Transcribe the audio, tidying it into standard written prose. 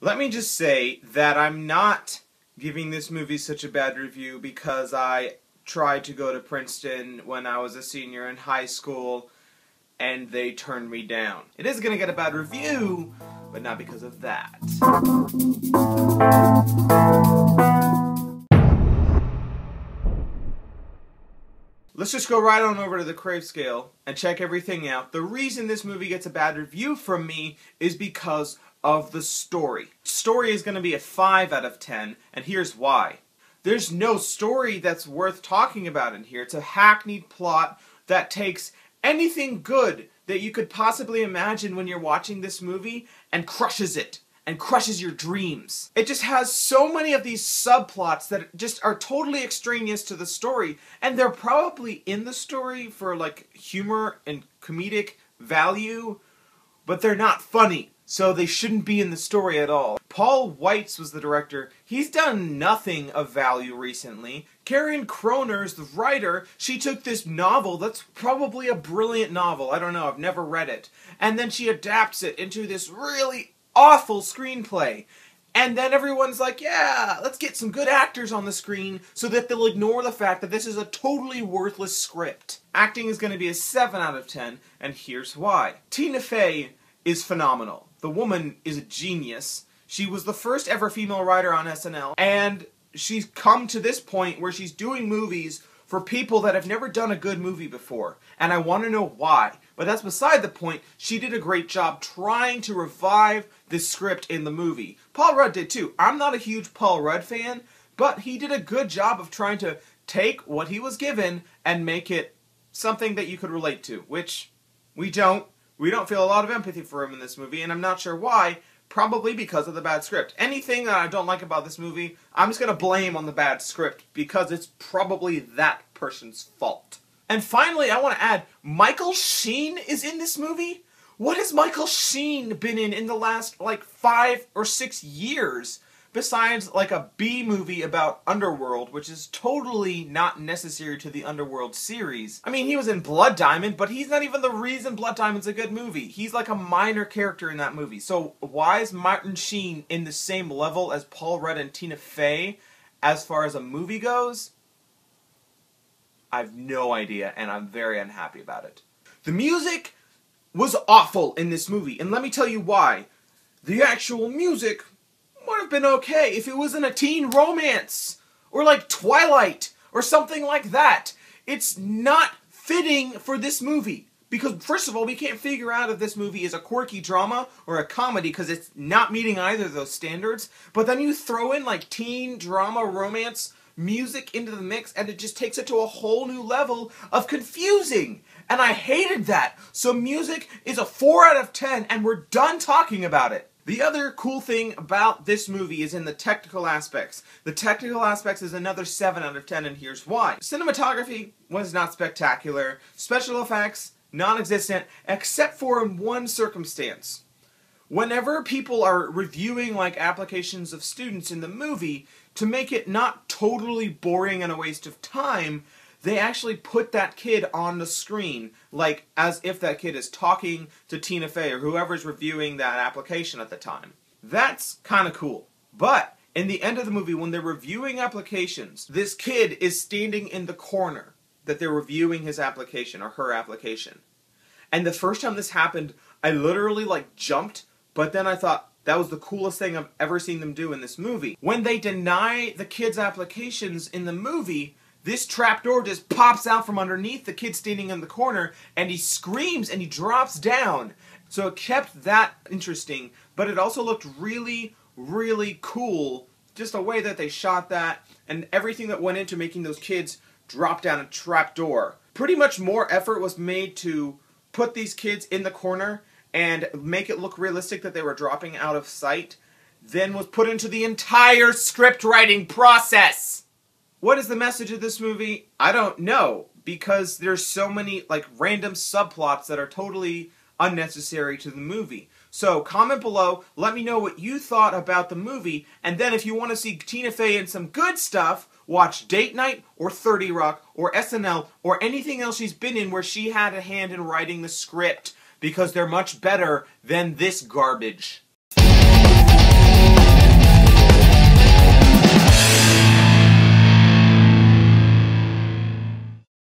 Let me just say that I'm not giving this movie such a bad review because I tried to go to Princeton when I was a senior in high school and they turned me down. It is going to get a bad review, but not because of that. Let's just go right on over to the Crave scale and check everything out. The reason this movie gets a bad review from me is because of the story. Story is going to be a 5 out of 10, and here's why. There's no story that's worth talking about in here. It's a hackneyed plot that takes anything good that you could possibly imagine when you're watching this movie and crushes it. And crushes your dreams. It just has so many of these subplots that just are totally extraneous to the story, and they're probably in the story for like humor and comedic value, but they're not funny, so they shouldn't be in the story at all. Paul Weitz was the director. He's done nothing of value recently. Karen Kroner's the writer. She took this novel that's probably a brilliant novel. I don't know, I've never read it. And then she adapts it into this really awful screenplay. And then everyone's like, yeah, let's get some good actors on the screen so that they'll ignore the fact that this is a totally worthless script. Acting is going to be a 7 out of 10, and here's why. Tina Fey is phenomenal. The woman is a genius. She was the first ever female writer on SNL, and she's come to this point where she's doing movies for people that have never done a good movie before. And I want to know why. But that's beside the point. She did a great job trying to revive this script in the movie. Paul Rudd did too. I'm not a huge Paul Rudd fan, but he did a good job of trying to take what he was given and make it something that you could relate to, which we don't. We don't feel a lot of empathy for him in this movie, and I'm not sure why. Probably because of the bad script. Anything that I don't like about this movie, I'm just going to blame on the bad script, because it's probably that person's fault. And finally, I want to add, Michael Sheen is in this movie? What has Michael Sheen been in the last, like, 5 or 6 years? Besides, like, a B movie about Underworld, which is totally not necessary to the Underworld series. I mean, he was in Blood Diamond, but he's not even the reason Blood Diamond's a good movie. He's like a minor character in that movie. So why is Martin Sheen in the same level as Paul Rudd and Tina Fey as far as a movie goes? I have no idea, and I'm very unhappy about it. The music was awful in this movie, and let me tell you why. The actual music would have been okay if it was in a teen romance, or like Twilight, or something like that. It's not fitting for this movie, because first of all, we can't figure out if this movie is a quirky drama or a comedy, because it's not meeting either of those standards. But then you throw in like teen drama romance music into the mix, and it just takes it to a whole new level of confusing. And I hated that. So music is a 4 out of 10, and we're done talking about it. The other cool thing about this movie is in the technical aspects. The technical aspects is another 7 out of 10, and here's why. Cinematography was not spectacular. Special effects, non-existent, except for in one circumstance. Whenever people are reviewing like applications of students in the movie, to make it not totally boring and a waste of time, they actually put that kid on the screen, like as if that kid is talking to Tina Fey or whoever's reviewing that application at the time. That's kind of cool. But in the end of the movie, when they're reviewing applications, this kid is standing in the corner that they're reviewing his application or her application. And the first time this happened, I literally like jumped, but then I thought, that was the coolest thing I've ever seen them do in this movie. When they deny the kid's applications in the movie, this trapdoor just pops out from underneath the kid standing in the corner, and he screams and he drops down. So it kept that interesting, but it also looked really, really cool. Just the way that they shot that, and everything that went into making those kids drop down a trapdoor. Pretty much more effort was made to put these kids in the corner and make it look realistic that they were dropping out of sight than was put into the entire script writing process. What is the message of this movie? I don't know, because there's so many like random subplots that are totally unnecessary to the movie. So comment below, let me know what you thought about the movie, and then if you want to see Tina Fey in some good stuff, watch Date Night or 30 Rock or SNL or anything else she's been in where she had a hand in writing the script, because they're much better than this garbage.